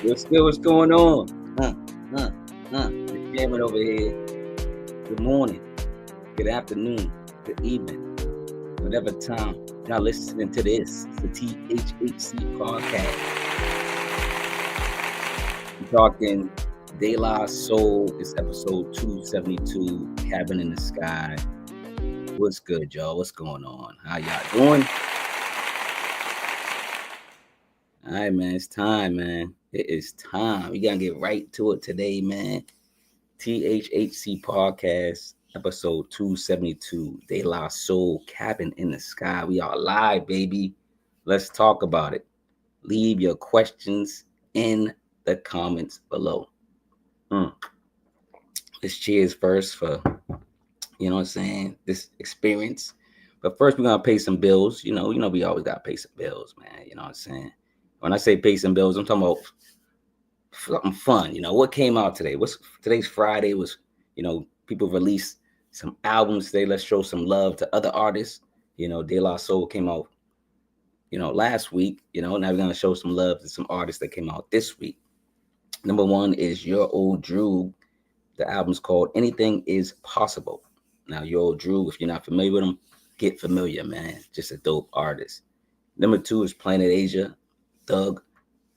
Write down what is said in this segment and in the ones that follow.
What's good? What's going on? The chairman over here. Good morning, good afternoon, good evening, whatever time y'all listening to this. It's the THHC podcast. We're talking De La Soul. It's episode 272, Cabin in the Sky. What's good, y'all? What's going on? How y'all doing? All right, man. It's time, man. It is time. We gotta get right to it today, man. THHC podcast, episode 272, De La Soul, Cabin in the Sky. We are live, baby. Let's talk about it. Leave your questions in the comments below. Let's cheers first for, you know what I'm saying, this experience. But first, we're gonna pay some bills. You know, we always gotta pay some bills, man. You know what I'm saying? When I say pay some bills, I'm talking about something fun. You know, what came out today? Today's Friday was, people released some albums today. Let's show some love to other artists. You know, De La Soul came out, last week. Now we're gonna show some love to some artists that came out this week. Number one is Your Old Drew. The album's called Anything Is Possible. Now, Your Old Drew, if you're not familiar with him, get familiar, man. Just a dope artist. Number two is Planet Asia, Thug,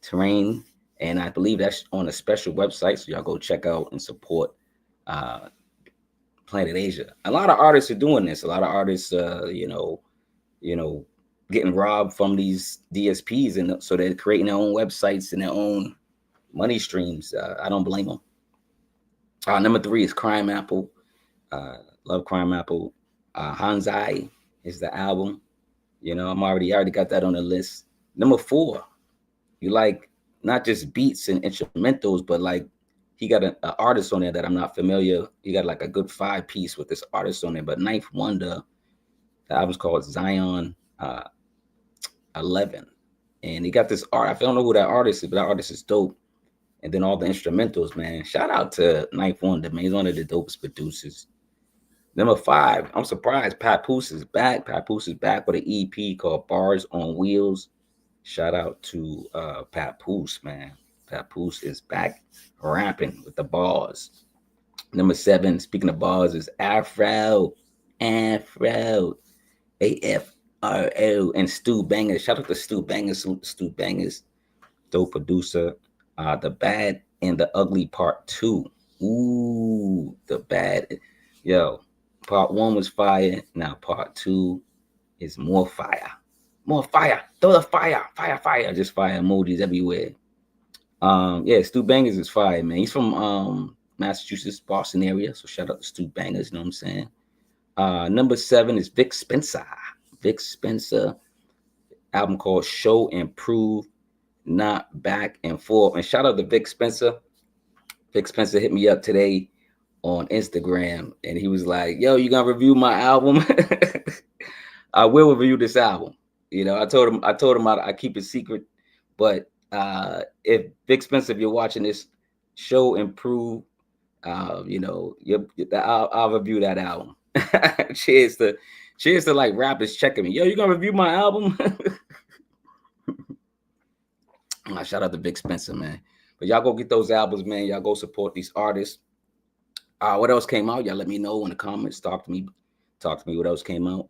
Terrain. And I believe that's on a special website, so y'all go check out and support Planet Asia. A lot of artists are doing this. A lot of artists, getting robbed from these DSPs, and so they're creating their own websites and their own money streams. I don't blame them. Number three is Crime Apple. Love Crime Apple. Hanzai is the album. I already got that on the list. Number four, you like not just beats and instrumentals, but like he got an artist on there that I'm not familiar. He got like a good 5-piece with this artist on there. But Ninth Wonder, the album's called Zion 11. And he got this art. I don't know who that artist is, but that artist is dope. And then all the instrumentals, man. Shout out to Ninth Wonder, man. He's one of the dopest producers. Number five, I'm surprised Papoose is back. Papoose is back with an EP called Bars on Wheels. Shout out to Papoose, man. Papoose is back rapping with the bars. Number seven, speaking of bars, is Afro, AFRO, and Stu Bangers. Shout out to Stu Bangers. Stu Bangers, dope producer. The Bad and the Ugly Part 2. Ooh, the bad. Yo, Part 1 was fire. Now Part 2 is more fire. More fire. Throw the fire. Fire. Just fire emojis everywhere. Stu Bangers is fire, man. He's from Massachusetts, Boston area. So shout out to Stu Bangers, you know what I'm saying? Number 7 is Vic Spencer. Vic Spencer, album called Show and Prove, Not Back and Forth. And shout out to Vic Spencer. Vic Spencer hit me up today on Instagram, and he was like, yo, you gonna review my album? I will review this album. I told him I keep it secret, but if Vic Spencer, if you're watching this, Show and Prove, I'll review that album. cheers to like rappers checking me. Yo, you gonna review my album? Shout out to Vic Spencer, man. But y'all go get those albums, man. Y'all go support these artists. What else came out? Y'all let me know in the comments. Talk to me what else came out.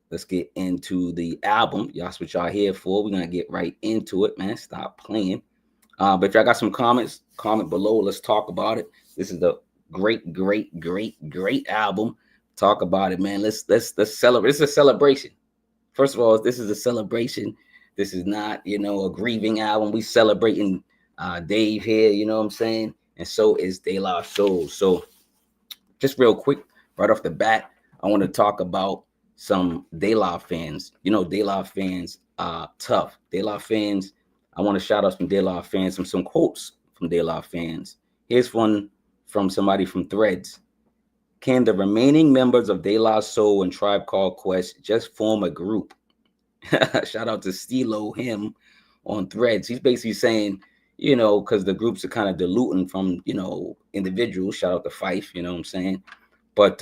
Let's get into the album. That's what y'all here for. We're gonna get right into it, man. Stop playing. But if y'all got some comments, comment below. Let's talk about it. This is the great album. Talk about it, man. Let's celebrate. This is a celebration. First of all, this is a celebration. This is not, a grieving album. We celebrating Dave here, you know what I'm saying? And so is De La Soul. So just real quick, right off the bat, I want to talk about some De La fans. De La fans are tough. De La fans, I want to shout out some De La fans, some quotes from De La fans. Here's one from somebody from Threads. Can the remaining members of De La Soul and Tribe Called Quest just form a group? Shout out to Stilo him on Threads. He's basically saying, because the groups are kind of diluting from, individuals. Shout out to Fife, you know what I'm saying? But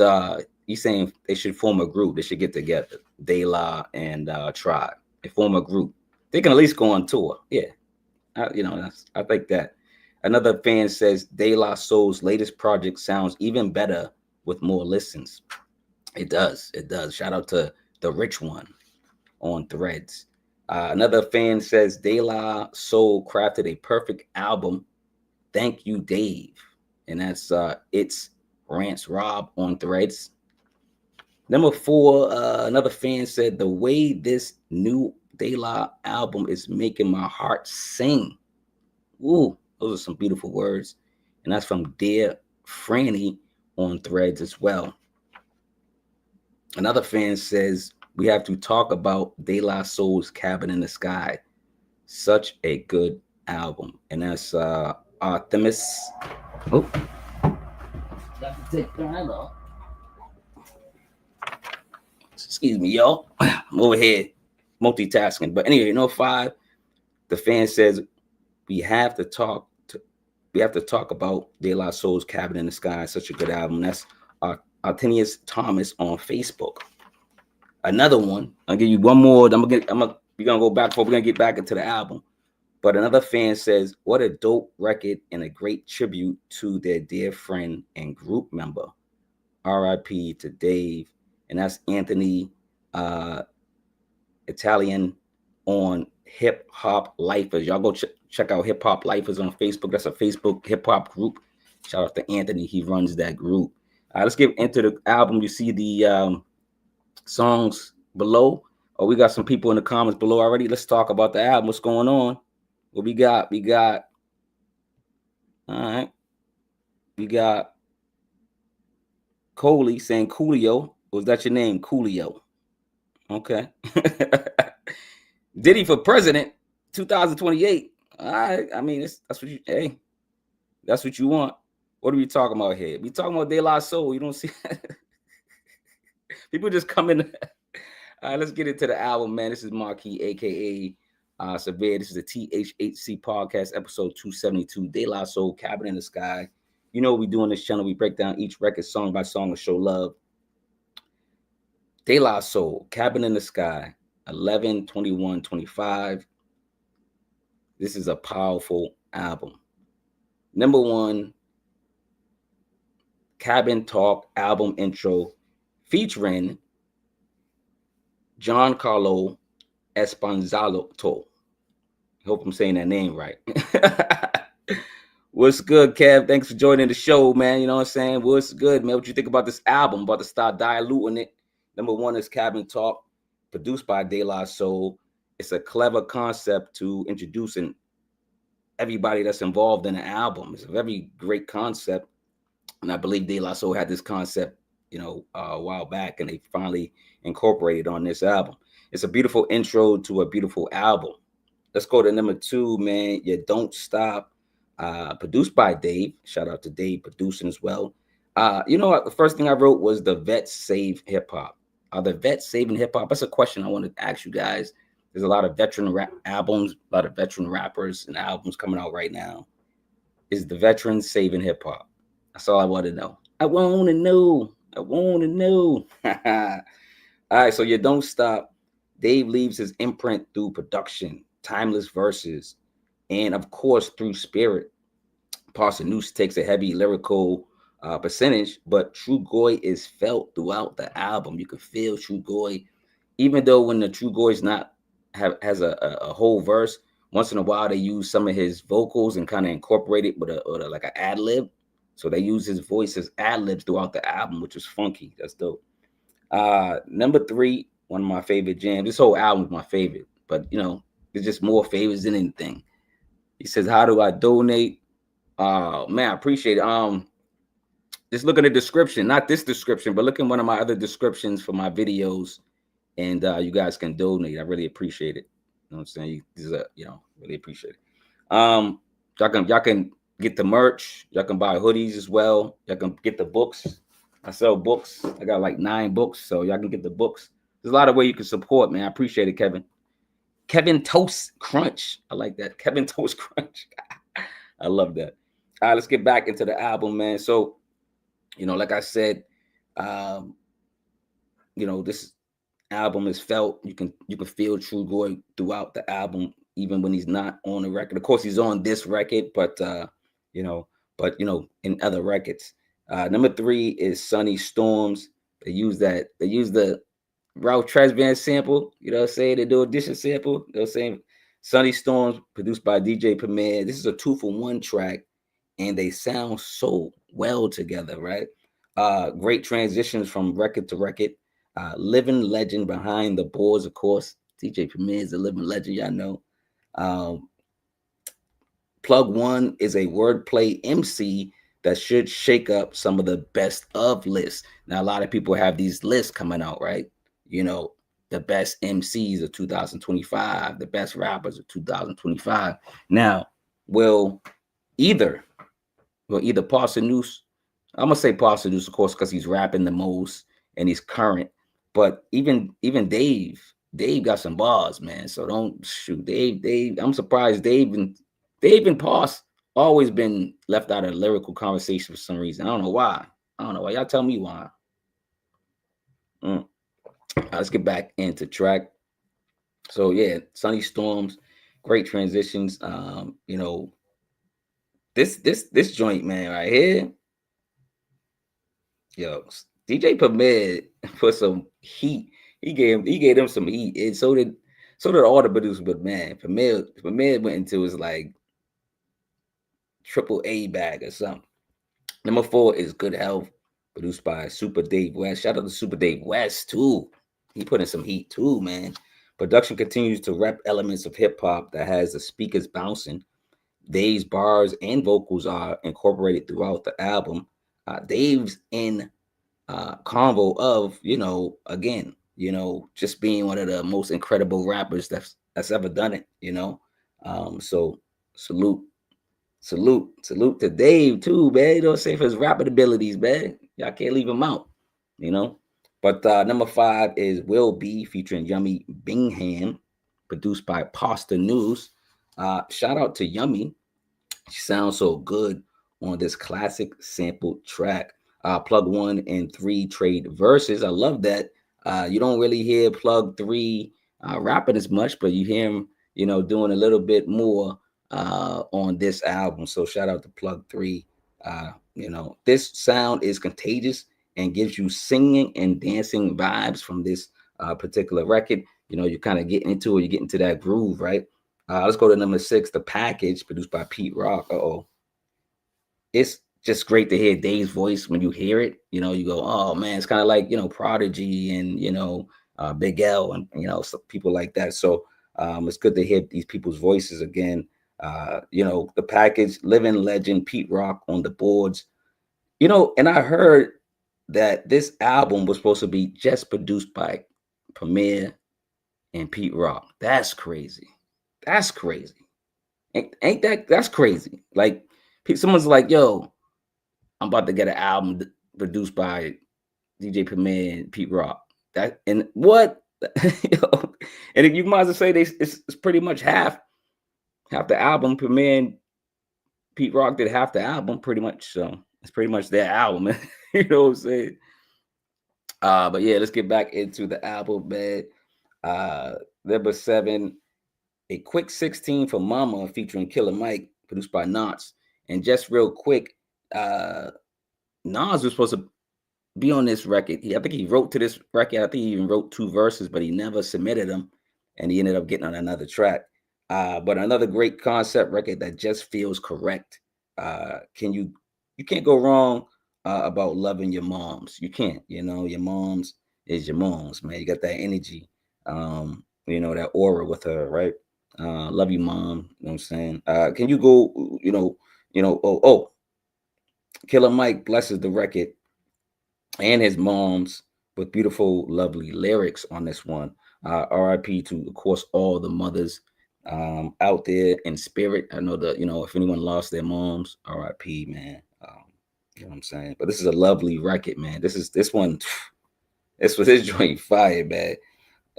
he's saying they should form a group. They should get together. De La and Tribe. They form a group. They can at least go on tour. Yeah. I think that. Another fan says De La Soul's latest project sounds even better with more listens. It does. It does. Shout out to the Rich One on Threads. Another fan says De La Soul crafted a perfect album. Thank you, Dave. And that's it's Rants Rob on Threads. Number 4, another fan said the way this new De La album is making my heart sing. Ooh, those are some beautiful words. And that's from Dear Franny on Threads as well. Another fan says we have to talk about De La Soul's Cabin in the Sky. Such a good album. And that's Artemis. Oh, got to take that off. Excuse me, y'all. I'm over here multitasking. But anyway, 5, the fan says we have to talk about De La Soul's Cabin in the Sky. Such a good album. That's Artenius Thomas on Facebook. Another one. I'll give you one more. We're gonna go back before we're gonna get back into the album. But another fan says, what a dope record and a great tribute to their dear friend and group member. R.I.P. to Dave. And that's Anthony Italian on Hip Hop Lifers. Y'all go check out Hip Hop Lifers on Facebook. That's a Facebook hip hop group. Shout out to Anthony. He runs that group. Let's get into the album. You see the songs below. Oh, we got some people in the comments below already. Let's talk about the album. What's going on? What we got? All right. We got Coley saying Coolio. Was that your name? Coolio. Okay. Diddy for president 2028. All right. I mean, that's what you want. What are we talking about here? We talking about De La Soul. You don't see people just come in. All right, let's get into the album, man. This is Marquis, aka Severe. This is the THHC podcast, episode 272. De La Soul, Cabin in the Sky. You know what we do on this channel. We break down each record song by song and show love. De La Soul, Cabin in the Sky, 11/21/25. This is a powerful album. Number 1, Cabin Talk album intro featuring Giancario Esposite. Hope I'm saying that name right. What's good, Kev? Thanks for joining the show, man. You know what I'm saying? What's good, man? What you think about this album? About to start diluting it. Number 1 is Cabin Talk, produced by De La Soul. It's a clever concept to introducing everybody that's involved in the album. It's a very great concept. And I believe De La Soul had this concept, a while back, and they finally incorporated on this album. It's a beautiful intro to a beautiful album. Let's go to number 2, man. You Don't Stop, produced by Dave. Shout out to Dave producing as well. The first thing I wrote was the vets save hip hop. Are the vets saving hip hop? That's a question I wanted to ask you guys. There's a lot of veteran rap albums, a lot of veteran rappers and albums coming out right now. Is the veterans saving hip hop? That's all I want to know. I want to know. All right, so You Don't Stop. Dave leaves his imprint through production, timeless verses, and of course through spirit. Parson takes a heavy lyrical percentage, but True Goy is felt throughout the album. You can feel True Goy, even though when the True Goy's has a whole verse. Once in a while, they use some of his vocals and kind of incorporate it with like an ad lib. So they use his voice as ad libs throughout the album, which is funky. That's dope. Number 3, one of my favorite jams. This whole album is my favorite, but there's just more favorites than anything. He says, "How do I donate?" Man, I appreciate it. Just look at the description, not this description, but look at one of my other descriptions for my videos, and you guys can donate. I really appreciate it. You know what I'm saying? Really appreciate it. Y'all can get the merch. Y'all can buy hoodies as well. Y'all can get the books. I sell books. I got like 9 books, so y'all can get the books. There's a lot of ways you can support, man. I appreciate it, Kevin. Kevin Toast Crunch. I like that. Kevin Toast Crunch. I love that. All right, let's get back into the album, man. So, like I said, this album is felt. You can feel True Goy throughout the album. even when he's not on the record. Of course, he's on this record, but you know, in other records. Number 3 is Sunny Storms. They use the Ralph Tresvant sample. You know what I'm saying? They do audition sample. You know what I'm saying? Sunny Storms, produced by DJ Premier. This is a 2-for-1 track, and they sound so well together, right? Great transitions from record to record. Living legend behind the boards, of course. DJ Premier is a living legend, y'all know. Plug One is a wordplay MC that should shake up some of the best of lists. Now, a lot of people have these lists coming out, right? You know, the best MCs of 2025, the best rappers of 2025. Now, will either Parson-Noose, I'm gonna say Parson-Noose, of course, because he's rapping the most and he's current. But even Dave got some bars, man. So don't shoot Dave. I'm surprised Dave and Parson always been left out of lyrical conversation for some reason. I don't know why. Y'all tell me why. Let's get back into track. So yeah, Sunny Storms, great transitions. You know, this joint, man, right here. Yo, DJ Premier put some heat. He gave them some heat, and so did all the producers. But man, Premier went into his like AAA bag or something. Number 4 is Good Health, produced by Super Dave West. Shout out to Super Dave West too. He put in some heat too, man. Production continues to rep elements of hip hop that has the speakers bouncing. Dave's bars and vocals are incorporated throughout the album. Dave's in convo of, again, just being one of the most incredible rappers that's ever done it, So salute to Dave too, man. You know what I'm saying? For his rapping abilities, man. Y'all can't leave him out, But number 5 is Will B featuring Yummy Bingham, produced by Parson-Noose. Shout out to Yummy. She sounds so good on this classic sample track. Plug 1 and 3 trade verses. I love that. You don't really hear Plug 3 rapping as much, but you hear him, doing a little bit more on this album. So shout out to Plug 3. This sound is contagious and gives you singing and dancing vibes from this particular record. You kind of get into it, you get into that groove, right? Let's go to number 6, The Package, produced by Pete Rock. It's just great to hear Dave's voice when you hear it. You go, oh man, it's kind of like, Prodigy and, Big L and, people like that. So it's good to hear these people's voices again. The Package, living legend, Pete Rock on the boards. And I heard that this album was supposed to be just produced by Premier and Pete Rock. That's crazy. That's crazy. Like, someone's like, yo, I'm about to get an album produced by DJ Premier and Pete Rock. And what? And if you might as well say it's pretty much half the album. Premier and Pete Rock did half the album, pretty much. So it's pretty much their album. You know what I'm saying? But yeah, let's get back into the album, man. Number 7, A Quick 16 for Mama featuring Killer Mike, produced by Nas. And just real quick, Nas was supposed to be on this record. I think he wrote to this record. I think he even wrote 2 verses, but he never submitted them, and he ended up getting on another track. But another great concept record that just feels correct. You can't go wrong about loving your moms. You can't. Your moms is your moms, man. You got that energy, that aura with her, right? Love you, mom. You know what I'm saying? Can you go, Killer Mike blesses the record and his moms with beautiful, lovely lyrics on this one. RIP to, of course, all the mothers out there in spirit. I know that, if anyone lost their moms, RIP, man. You know what I'm saying? But this is a lovely record, man. This joint fire, man.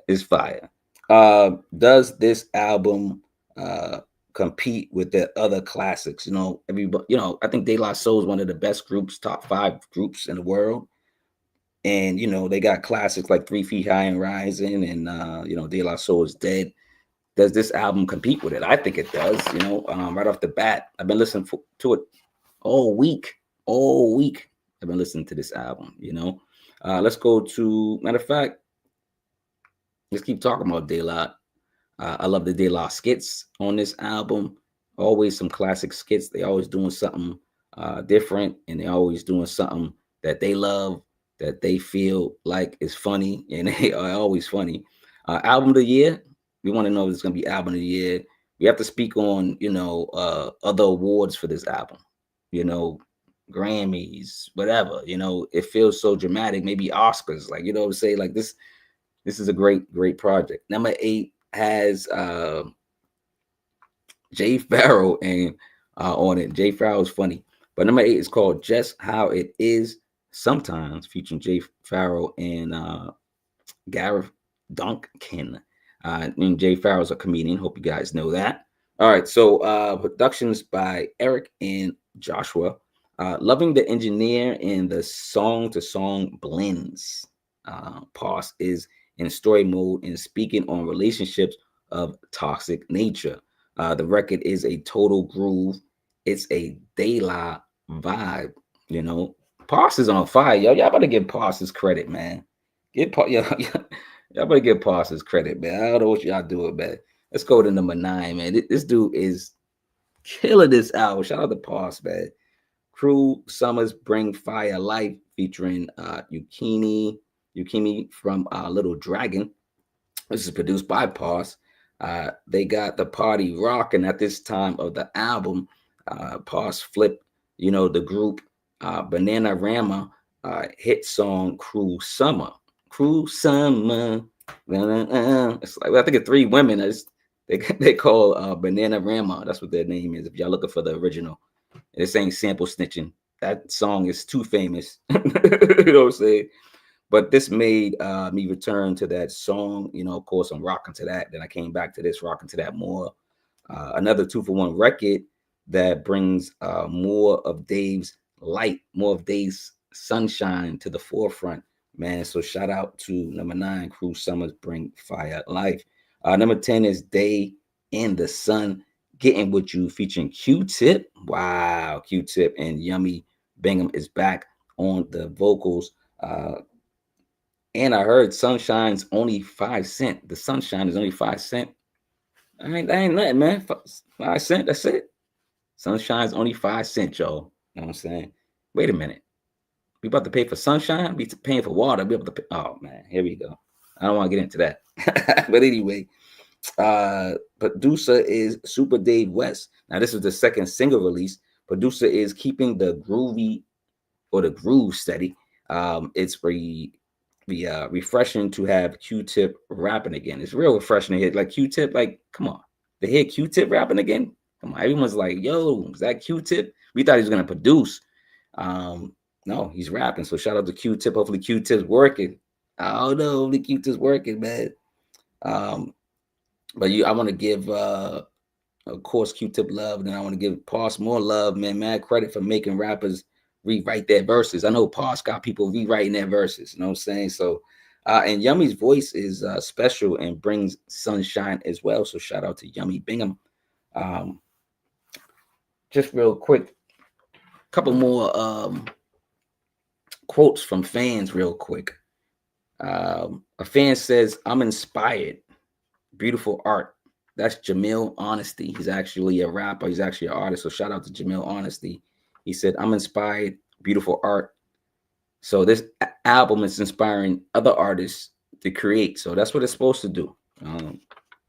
It's fire. Does this album compete with the other classics? Everybody, I think De La Soul is one of the best groups, top 5 groups in the world. And, they got classics like 3 Feet High and Rising and, De La Soul is Dead. does this album compete with it? I think it does. You know, right off the bat, I've been listening to it all week. All week, I've been listening to this album. You know, let's go to, matter of fact, let's keep talking about De La. I love the De La skits on this album. Always some classic skits. They always doing something different, and they always doing something that they love, that they feel like is funny, and they are always funny. Album of the year. We want to know if it's going to be album of the year. We have to speak on, you know, other awards for this album. You know, Grammys, whatever. You know, it feels so dramatic. Maybe Oscars, like, you know what I'm saying? Like this is a great project. Number 8 has Jay Pharoah and on it. Jay Pharoah is funny, but number 8 is called Just How It Is Sometimes, featuring Jay Pharoah and Gareth Donkin. And Jay Pharoah is a comedian. Hope you guys know that. All right, so productions by Eric and Joshua. Loving the engineer and the song-to-song blends. Pause is in story mode and speaking on relationships of toxic nature. The record is a total groove. It's a De La vibe, you know. Pause is on fire, yo. Y'all better give Pause his credit, man. Y'all better give Pause his credit, man. I don't know what y'all doing, man. Let's go to number 9, man. This dude is killing this album. Shout out to Pause, man. Cruel Summers Bring Fire Life, featuring Yukini from Little Dragon. This is produced by Pause. They got the party rocking at this time of the album. Pause flipped, you know, the group Bananarama hit song Cruel Summer. Cruel Summer. It's like, I think it's 3 women. They call Bananarama. That's what their name is. If y'all looking for the original, this ain't sample snitching. That song is too famous. You know what I'm saying? But this made me return to that song. You know, of course, I'm rocking to that. Then I came back to this, rocking to that more. Another 2-for-1 record that brings more of Dave's light, more of Dave's sunshine to the forefront, man. So shout out to number 9, Cruel Summers Bring Fire Life. Number 10 is Day in the Sun, Getting With You, featuring Q-Tip. Wow, Q-Tip and Yummy Bingham is back on the vocals. And I heard Sunshine's only 5 cents. The Sunshine is only 5 cents. That ain't nothing, man. 5 cents, that's it. Sunshine's only 5 cents, y'all. You know what I'm saying? Wait a minute. We about to pay for sunshine? We paying for water. We able to pay. Oh, man. Here we go. I don't want to get into that. But anyway, producer is Super Dave West. Now, this is the second single release. Producer is keeping the groovy or the groove steady. It's refreshing to have Q-Tip rapping again. It's real refreshing to hear like Q-Tip. Like, come on, to hear Q-Tip rapping again. Come on, everyone's like, "Yo, is that Q-Tip?" We thought he was gonna produce. No, he's rapping. So shout out to Q-Tip. Hopefully Q-Tip's working. I don't know. Hopefully Q-Tip's working, man. But I want to give, of course, Q-Tip love, and then I want to give Pause more love, man. Mad credit for making rappers rewrite their verses. I know Pause got people rewriting their verses. You know what I'm saying? So, and Yummy's voice is special and brings sunshine as well. So shout out to Yummy Bingham. Just real quick, a couple more quotes from fans real quick. A fan says, "I'm inspired. Beautiful art." That's Jamil Honesty. He's actually a rapper. He's actually an artist. So shout out to Jamil Honesty. He said, "I'm inspired. Beautiful art." So this album is inspiring other artists to create. So that's what it's supposed to do.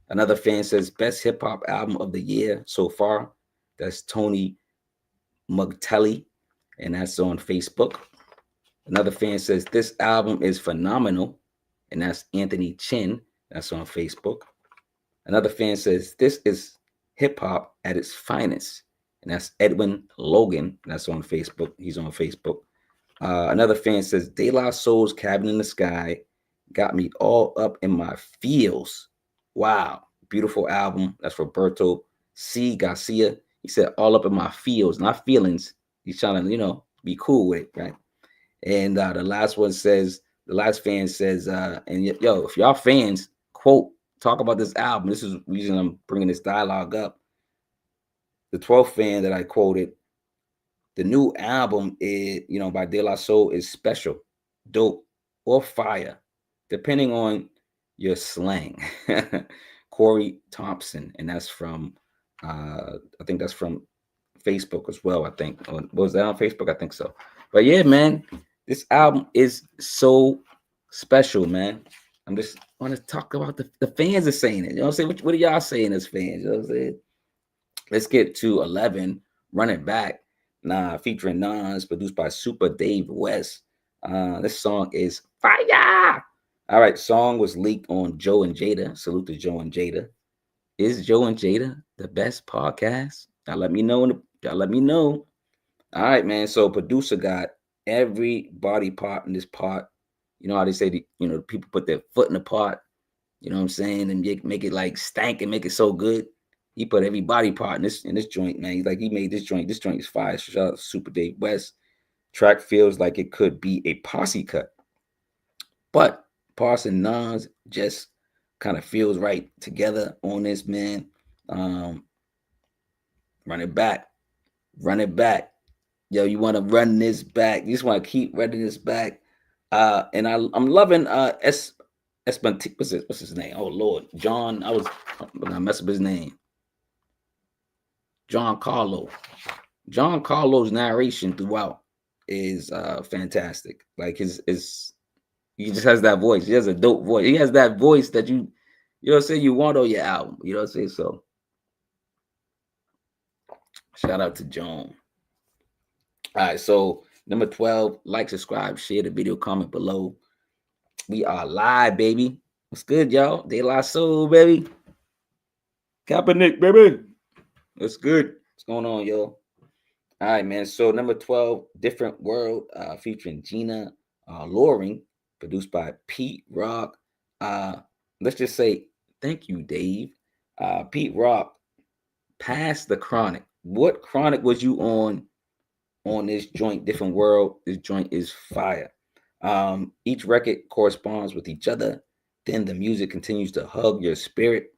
Another fan says, "Best hip hop album of the year so far." That's Tony Mugtelli, and that's on Facebook. Another fan says, "This album is phenomenal," and that's Anthony Chin. That's on Facebook. Another fan says, "This is hip hop at its finest," and that's Edwin Logan. That's on Facebook. He's on Facebook. Another fan says, "De La Soul's Cabin in the Sky got me all up in my feels." Wow, beautiful album. That's Roberto C. Garcia. He said, "All up in my feels," not feelings. He's trying to, be cool with it, right? And the last fan says, and yo, if y'all fans, quote talk about this album. This is the reason I'm bringing this dialogue up. The 12th fan that I quoted, the new album is, by De La Soul is special, dope, or fire, depending on your slang. Corey Thompson, and that's from, I think that's from Facebook as well. I think, or was that on Facebook? I think so. But yeah, man, this album is so special, man. I'm just want to talk about the fans are saying it. You know what I'm saying? What are y'all saying as fans? You know what I'm saying? Let's get to 11, Run It Back, featuring Nas, produced by Super Dave West. This song is fire. All right, song was leaked on Joe and Jada. Salute to Joe and Jada. Is Joe and Jada the best podcast? Y'all let me know. Y'all let me know. All right, man. So producer got every body part in this part. You know how they say, the people put their foot in the pot. You know what I'm saying? And make it like stank and make it so good. He put every body part in this joint, man. He made this joint. This joint is fire. Shout out to Super Dave West. Track feels like it could be a posse cut. But Parson Nas just kind of feels right together on this, man. Run it back. Run it back. Yo, you want to run this back. You just want to keep running this back. And I'm loving what's his name? Oh Lord. John. I'm gonna mess up his name. Giancarlo's narration throughout is fantastic. Like he just has that voice. He has a dope voice. He has that voice that you know what I'm saying, you want on your album. You know what I'm saying? So shout out to John. All right, so number 12, like, subscribe, share the video, comment below. We are live, baby. What's good, y'all? De La Soul, baby. Kaepernick, baby. What's good? What's going on, yo? All right, man. So number 12, Different World, featuring Gina Loring, produced by Pete Rock. Let's just say thank you, Dave. Pete Rock, past the chronic. What chronic was you on this joint, Different World? This joint is fire. Each record corresponds with each other. Then the music continues to hug your spirit.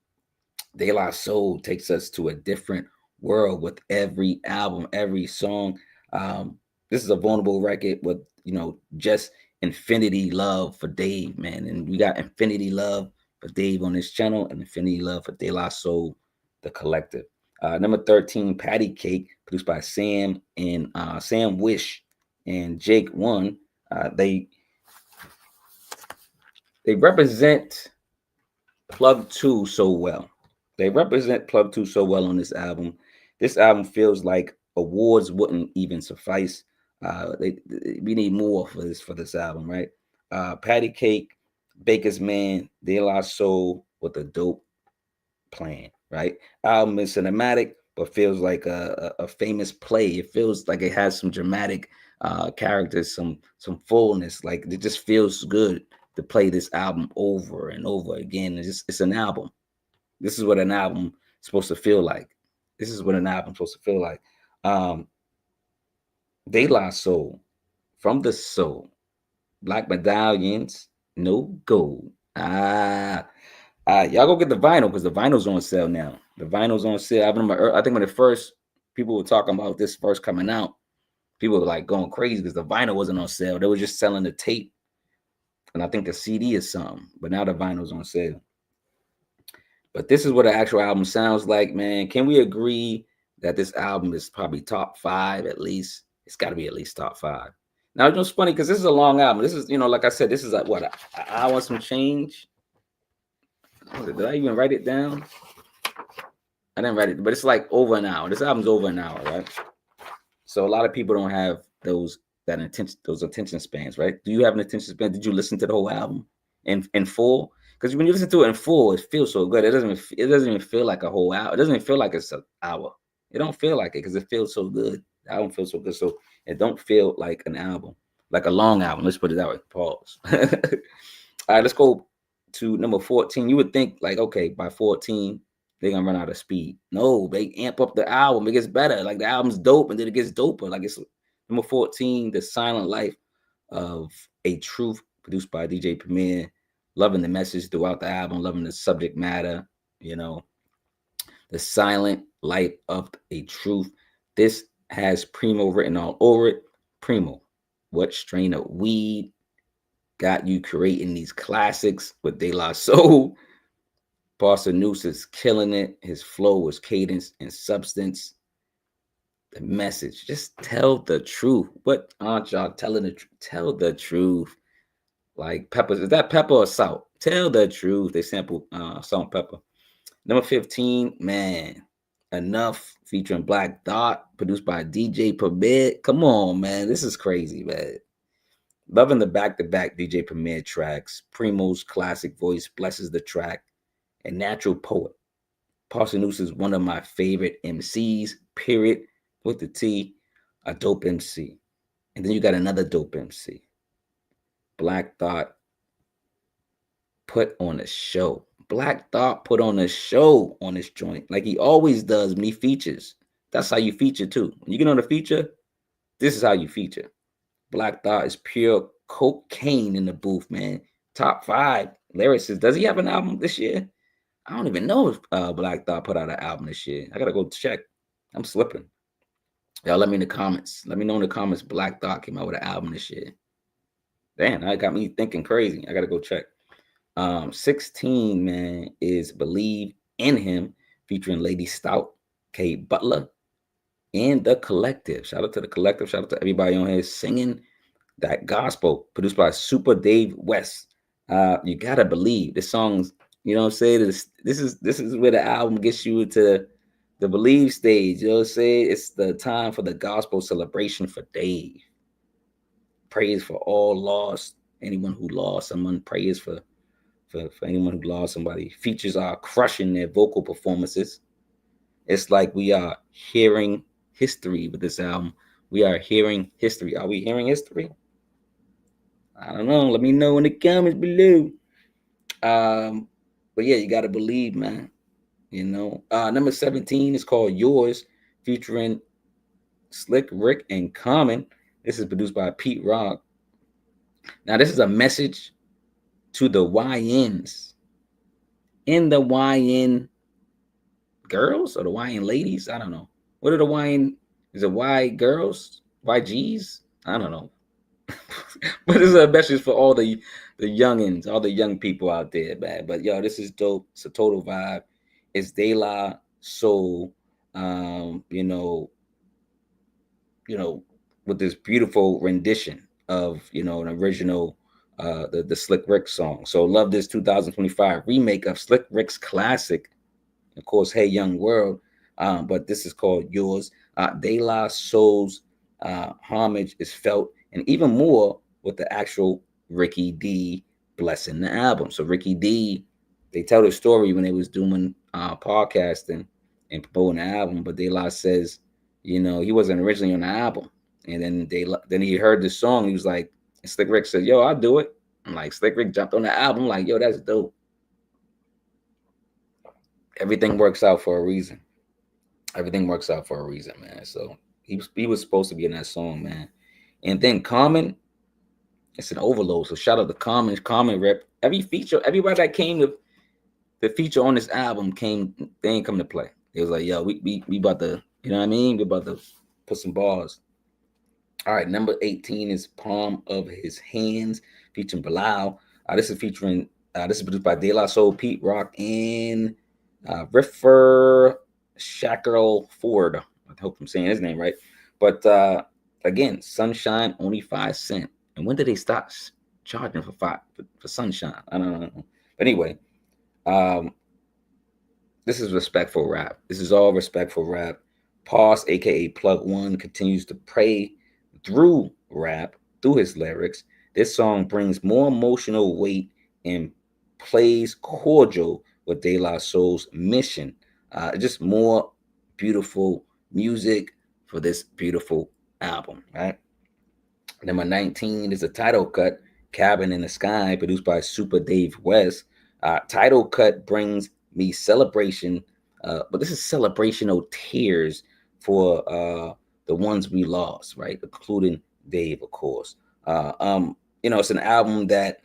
De La Soul takes us to a different world with every album, every song. This is a vulnerable record with, just infinity love for Dave, man. And we got infinity love for Dave on this channel and infinity love for De La Soul, the collective. Number 13, Patty Cake, produced by Sam Wish and Jake One. They represent Plug 2 so well. They represent Plug 2 so well on this album. This album feels like awards wouldn't even suffice. We need more for this album, right? Patty Cake, Baker's Man, De La Soul with a dope plan, right? Album is cinematic, but feels like a famous play. It feels like it has some dramatic characters, some fullness. Like it just feels good to play this album over and over again. It's an album. This is what an album is supposed to feel like. This is what an album is supposed to feel like. De La Soul, From the Soul, Black Medallions, No Gold. Y'all go get the vinyl because the vinyl's on sale now. The vinyl's on sale. I think when the first people were talking about this first coming out, people were like going crazy because the vinyl wasn't on sale. They were just selling the tape. And I think the CD is something, but now the vinyl's on sale. But this is what an actual album sounds like, man. Can we agree that this album is probably top 5 at least? It's got to be at least top 5. Now, it's funny because this is a long album. This is, like I said, this is like what, an hour some change. Did I even write it down? I didn't write it, but it's like over an hour. This album's over an hour, right? So a lot of people don't have those attention spans, right? Do you have an attention span? Did you listen to the whole album in full? Because when you listen to it in full, it feels so good. It doesn't even feel like a whole hour. It doesn't even feel like it's an hour. It don't feel like it because it feels so good. The album feels so good. So it don't feel like an album, like a long album. Let's put it that way. Pause. All right, let's go to number 14. You would think like, okay, by 14, they're gonna run out of speed. No, they amp up the album. It gets better. Like the album's dope, and then it gets doper. Like it's number 14, The Silent Life of a Truth, produced by DJ Premier. Loving the message throughout the album, loving the subject matter, you know, the silent light of a truth. This has Primo written all over it. Primo, what strain of weed got you creating these classics with De La Soul? Pastor Noose is killing it. His flow was cadence and substance. The message, just tell the truth. What aren't y'all telling the truth? Tell the truth. Like peppers, is that pepper or salt? Tell the truth. They sample salt and pepper. Number 15, man, Enough featuring Black Thought, produced by DJ Premier. Come on, man, this is crazy, man. Loving the back-to-back DJ Premier tracks. Primo's classic voice blesses the track. A natural poet. Pastor Noose is one of my favorite MCs, period, with the T. A dope MC. And then you got another dope MC. Black Thought put on a show. Black Thought put on a show on this joint, like he always does when he features. That's how you feature too. When you get on the feature, this is how you feature. Black Thought is pure cocaine in the booth, man. Top 5 lyricists. Does he have an album this year? I don't even know if Black Thought put out an album this year. I gotta go check. I'm slipping. Y'all let me in the comments. Let me know in the comments Black Thought came out with an album this year. Damn, that got me thinking crazy. I gotta go check. 16, man, is Believe in Him, featuring Lady Stout, K. Butler, and The Collective. Shout out to The Collective. Shout out to everybody on here singing that gospel, produced by Super Dave West. You gotta believe this song's, you know what I'm saying? This is where the album gets you to the believe stage. You know what I'm saying? It's the time for the gospel celebration for Dave. Praise for all lost. Anyone who lost someone, praise for anyone who lost somebody. Features are crushing their vocal performances. It's like we are hearing history with this album. We are hearing history. Are we hearing history? I don't know. Let me know in the comments below. But yeah, you gotta believe, man. You know. Number 17 is called Yours, featuring Slick Rick and Common. This is produced by Pete Rock. Now, this is a message to the YNs. In the YN girls or the YN ladies? I don't know. What are the YN? Is it Y girls? YGs? I don't know. But this is a message for all the youngins, all the young people out there, man. But yo, this is dope. It's a total vibe. It's De La Soul. You know, with this beautiful rendition of, an original the Slick Rick song. So love this 2025 remake of Slick Rick's classic, of course, Hey Young World. But this is called Yours. De La Soul's homage is felt, and even more with the actual Ricky D blessing the album. So Ricky D, they tell the story when they was doing podcasting and promoting the album, but De La says, he wasn't originally on the album. And then he heard the song. He was like, Slick Rick said, yo, I'll do it. I'm like, Slick Rick jumped on the album. I'm like, yo, that's dope. Everything works out for a reason. Everything works out for a reason, man. So he was supposed to be in that song, man. And then Common, it's an overload. So shout out to Common rep. Everybody that came to the feature on this album they ain't come to play. It was like, yo, we about to, you know what I mean? We about to put some bars. All right, number 18 is Palm of His Hands, featuring Bilal. This is produced by De La Soul, Pete Rock, and Riffer Shackle Ford. I hope I'm saying his name right. But again, Sunshine, only 5 cents. And when did they stop charging for Sunshine? I don't know. But anyway, this is respectful rap. This is all respectful rap. Pause, aka Plug One, continues to pray through rap, through his lyrics. This song brings more emotional weight and plays cordial with De La Soul's mission. Just more beautiful music for this beautiful album, right? Number 19 is a title cut, Cabin in the Sky, produced by Super Dave West. Title cut brings me celebration, but this is celebrational tears for the ones we lost, right? Including Dave, of course. It's an album that,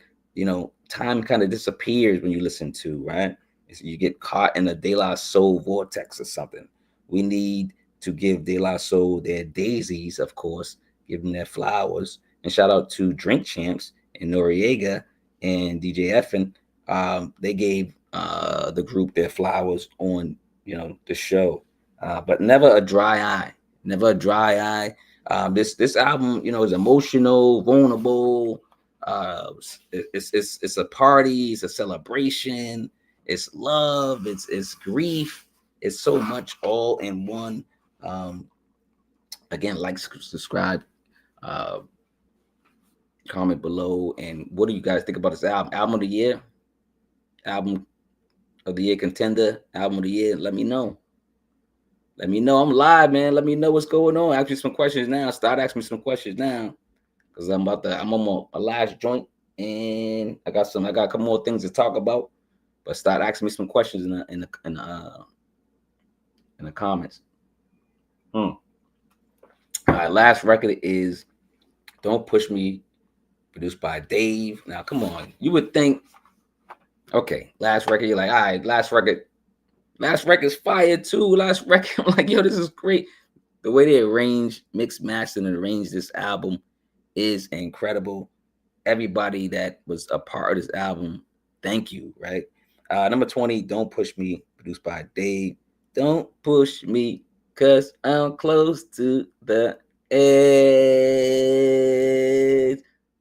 time kind of disappears when you listen to, right? You get caught in a De La Soul vortex or something. We need to give De La Soul their daisies, of course, give them their flowers. And shout out to Drink Champs and Noriega and DJ Effin. They gave the group their flowers on, the show. But never a dry eye. Never a dry eye. This album, is emotional, vulnerable. It's a party. It's a celebration. It's love. It's grief. It's so much all in one. Again, like, subscribe, comment below. And what do you guys think about this album? Album of the year, album of the year contender, album of the year. Let me know. Let me know. I'm live, man. Let me know what's going on. Ask me some questions now. Start asking me some questions now, because I'm on my last joint, and I got a couple more things to talk about. But start asking me some questions in the comments. All right, last record is "Don't Push Me," produced by Dave. Now, come on, you would think, okay, last record, you're like, all right, last record's fire too. Last record, I'm like, yo, this is great. The way they mix, master, and arrange this album is incredible. Everybody that was a part of this album, thank you, right? Number 20, "Don't Push Me," produced by Dave. Don't push me, cause I'm close to the edge.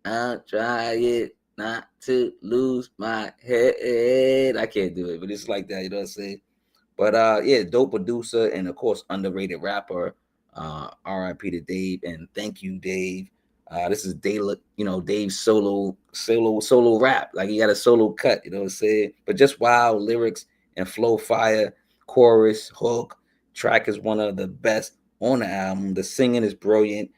I'm trying not to lose my head. I can't do it, but it's like that, you know what I'm saying? But yeah, dope producer and of course underrated rapper. R.I.P. to Dave, and thank you, Dave. This is Dave's solo rap. Like, he got a solo cut, you know what I'm saying? But just wow, lyrics and flow fire, chorus, hook, track is one of the best on the album. The singing is brilliant.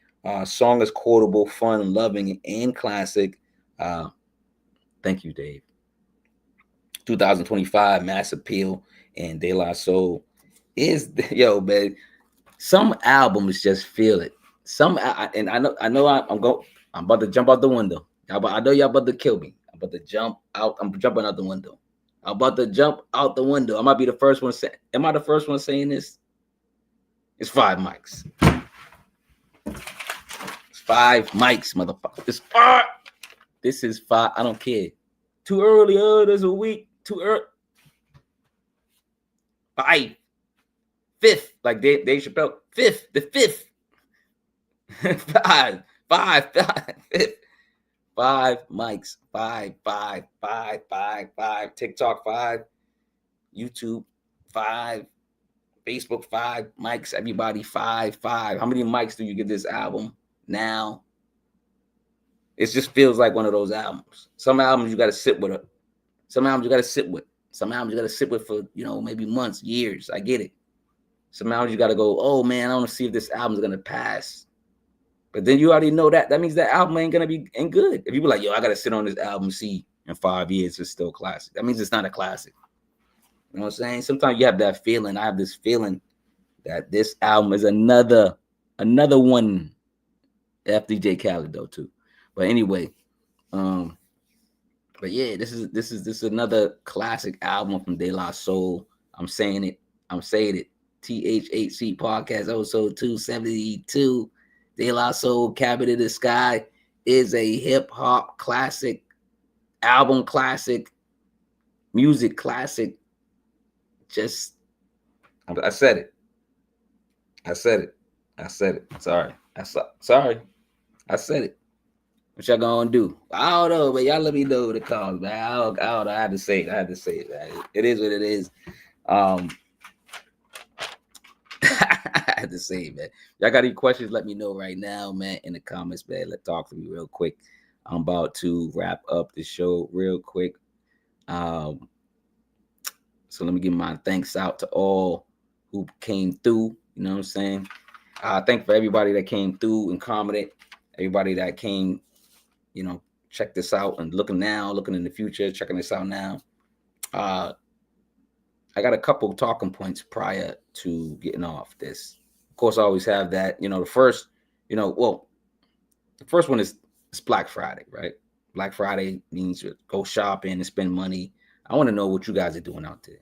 Song is quotable, fun, loving, and classic. Thank you, Dave. 2025 Mass Appeal and De La Soul is, yo, man. Some albums just feel it. And I know I'm about to jump out the window. I know y'all about to kill me. I'm about to jump out. I'm jumping out the window. I'm about to jump out the window. I might be the first one saying. Am I the first one saying this? It's 5 mics. It's 5 mics, motherfucker. This is 5. I don't care. Too early. There's a week. Too early. 5. 5th, like Dave Chappelle. 5th, the 5th. 5, 5th. 5 mics. 5. TikTok 5. YouTube 5. Facebook 5 mics. Everybody 5. How many mics do you give this album now? It just feels like one of those albums. Some albums you got to sit with it. Some albums you got to sit with. Some albums you got to sit with for, maybe months, years. I get it. Some albums you got to go, oh, man, I want to see if this album's going to pass. But then you already know that. That means that album ain't going to be good. If you be like, yo, I got to sit on this album, see in 5 years it's still classic. That means it's not a classic. You know what I'm saying? Sometimes you have that feeling. I have this feeling that this album is another one. FDJ Khaled, though, too. But anyway, but yeah, this is another classic album from De La Soul. I'm saying it. THHC podcast episode 272. De La Soul, Cabin in the Sky is a hip hop classic, album classic, music classic. I said it. Sorry. I said it. What y'all gonna do? I don't know, but y'all let me know in the comments, man. I don't know. I had to say it. Man. It is what it is. I had to say it, man. Y'all got any questions? Let me know right now, man, in the comments, man. Let's talk to me real quick. I'm about to wrap up the show real quick. So let me give my thanks out to all who came through. You know what I'm saying? Thank for everybody that came through and commented. Everybody that came, check this out and looking in the future, checking this out now. I got a couple talking points prior to getting off this. Of course, I always have that. The first one is it's Black Friday, right? Black Friday means go shopping and spend money. I want to know what you guys are doing out there.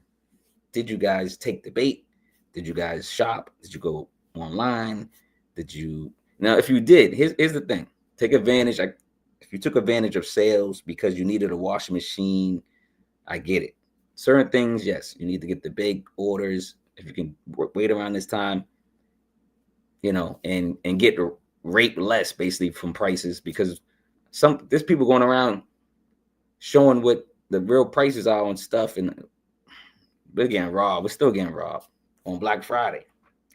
Did you guys take the bait? Did you guys shop? Did you go online? Did you now? If you did, here's the thing: take advantage. If you took advantage of sales because you needed a washing machine, I get it. Certain things, yes, you need to get the big orders. If you can wait around this time, and get rate less basically from prices, because there's people going around showing what the real prices are on stuff, and we're getting robbed. We're still getting robbed on Black Friday.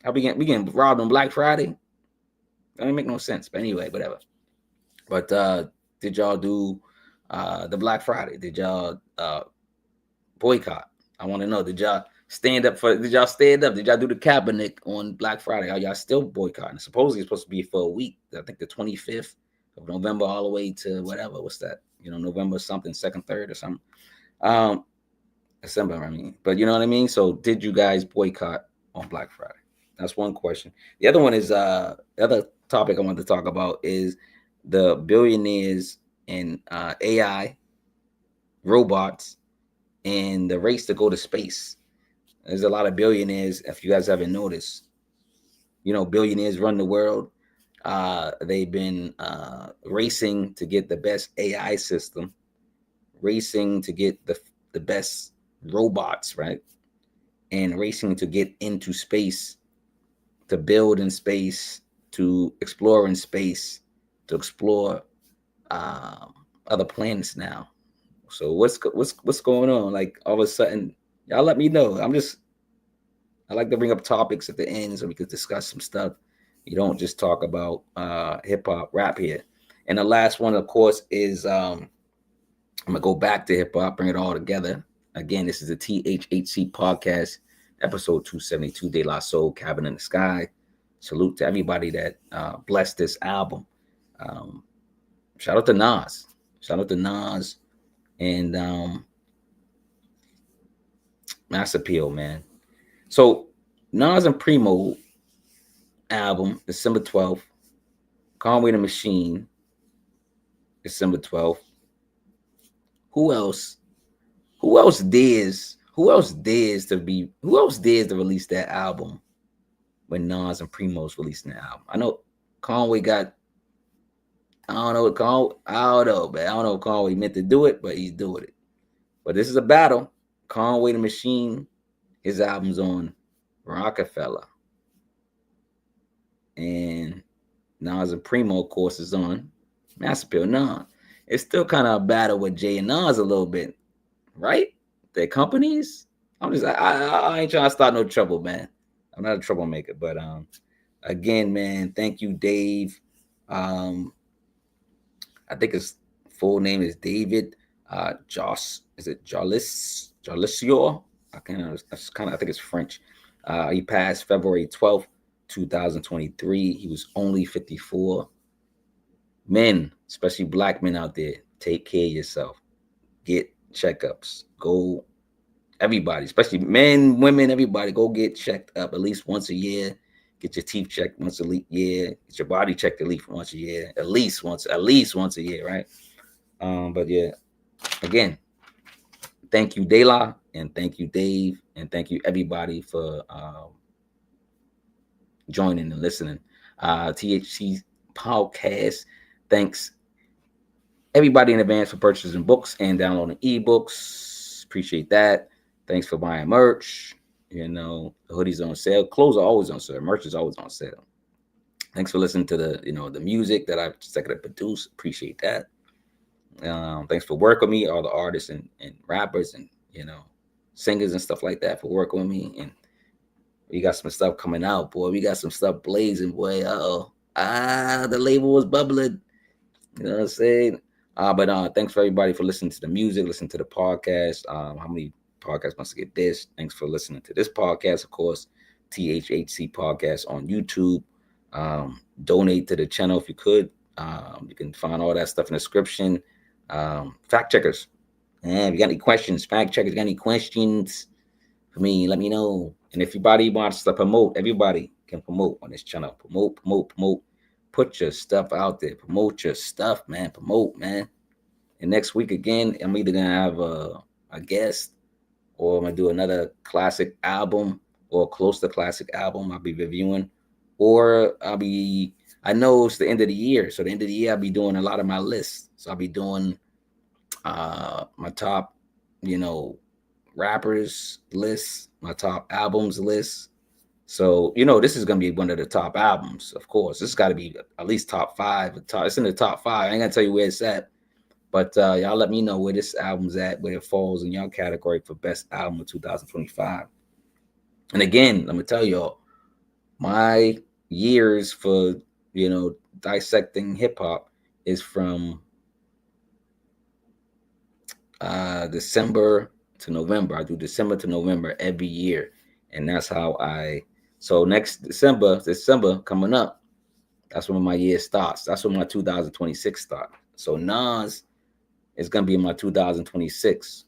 How we getting robbed on Black Friday? That don't make no sense. But anyway, whatever. But did y'all do the Black Friday? Did y'all boycott? I want to know. Did y'all stand up? Did y'all stand up? Did y'all do the Kaepernick on Black Friday? Are y'all still boycotting? Supposedly it's supposed to be for a week. I think the 25th of November all the way to whatever. What's that? November something, 2nd, 3rd or something. December, I mean. But you know what I mean? So did you guys boycott on Black Friday? That's one question. The other one is the other topic I want to talk about is the billionaires and AI, robots, and the race to go to space. There's a lot of billionaires, if you guys haven't noticed. Billionaires run the world. They've been racing to get the best AI system, racing to get the best robots, right? And racing to get into space, to build in space, to explore in space, to explore other planets now. So what's going on? Like all of a sudden, y'all let me know. I like to bring up topics at the end so we could discuss some stuff. You don't just talk about hip hop, rap here. And the last one, of course, is I'm gonna go back to hip hop, bring it all together. Again, this is the THHC podcast, episode 272, De La Soul, Cabin in the Sky. Salute to everybody that blessed this album. Shout out to Nas. Shout out to Nas and Mass Appeal, man. So Nas and Primo album, December 12th. Conway the Machine, December 12th. Who else dares to release that album when Nas and Primo's releasing the album? I know Conway got, I don't know, man. I don't know if Conway meant to do it, but he's doing it. But this is a battle. Conway the Machine, his album's on Rockefeller. And Nas and Primo, of course, is on Mass Appeal. Nah, it's still kind of a battle with Jay and Nas a little bit, right? Their companies. I ain't trying to start no trouble, man. I'm not a troublemaker, but again, man, thank you, Dave. I think his full name is David is it Jalisio? I think it's French. He passed February 12th, 2023. He was only 54. Men, especially black men out there, take care of yourself. Get checkups. Go, everybody, especially men, women, everybody, go get checked up at least once a year. Get your teeth checked once a year. Get your body checked at least once a year. At least once a year, right? But yeah, again, thank you, De La, and thank you, Dave, and thank you everybody for joining and listening. THC podcast. Thanks everybody in advance for purchasing books and downloading ebooks. Appreciate that. Thanks for buying merch. The hoodies on sale. Clothes are always on sale. Merch is always on sale. Thanks for listening to the music that I've seconded produce. Appreciate that. Thanks for working with me, all the artists and rappers and singers and stuff like that for working with me. And we got some stuff coming out, boy. We got some stuff blazing, boy. The label was bubbling. You know what I'm saying? But thanks for everybody for listening to the music, listening to the podcast. How many podcasts must get this? Thanks for listening to this podcast, of course. THHC podcast on YouTube. Donate to the channel if you could. You can find all that stuff in the description. Fact checkers. If you got any questions, fact checkers, got any questions for me, let me know. And if anybody wants to promote, everybody can promote on this channel. Promote. Put your stuff out there. Promote your stuff, man. Promote, man. And next week again, I'm either gonna have a guest, or I'm gonna do another classic album or close to classic album I'll be reviewing, or I know it's the end of the year, so the end of the year I'll be doing a lot of my lists. So I'll be doing my top, rappers list, my top albums list. So this is gonna be one of the top albums, of course. This got to be at least top five. It's in the top five. I ain't gonna tell you where it's at, but y'all let me know where this album's at, where it falls in y'all category for best album of 2025. And again, I'm gonna tell y'all, my years for dissecting hip hop is from December to November. I do December to November every year, and that's how so next December coming up, that's when my year starts. That's when my 2026 starts. So Nas is gonna be my 2026,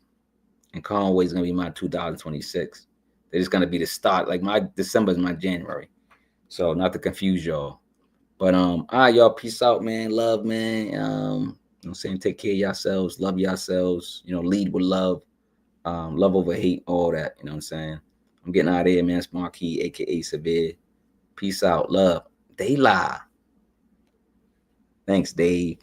and Conway is gonna be my 2026. They're just gonna be the start. Like my December is my January. So not to confuse y'all. But all right, y'all, peace out, man. Love, man. You know what I'm saying? Take care of yourselves, love yourselves, lead with love. Love over hate, all that, you know what I'm saying? I'm getting out of here, man. It's Marquis, aka Severe. Peace out, love. They lie. Thanks, Dave.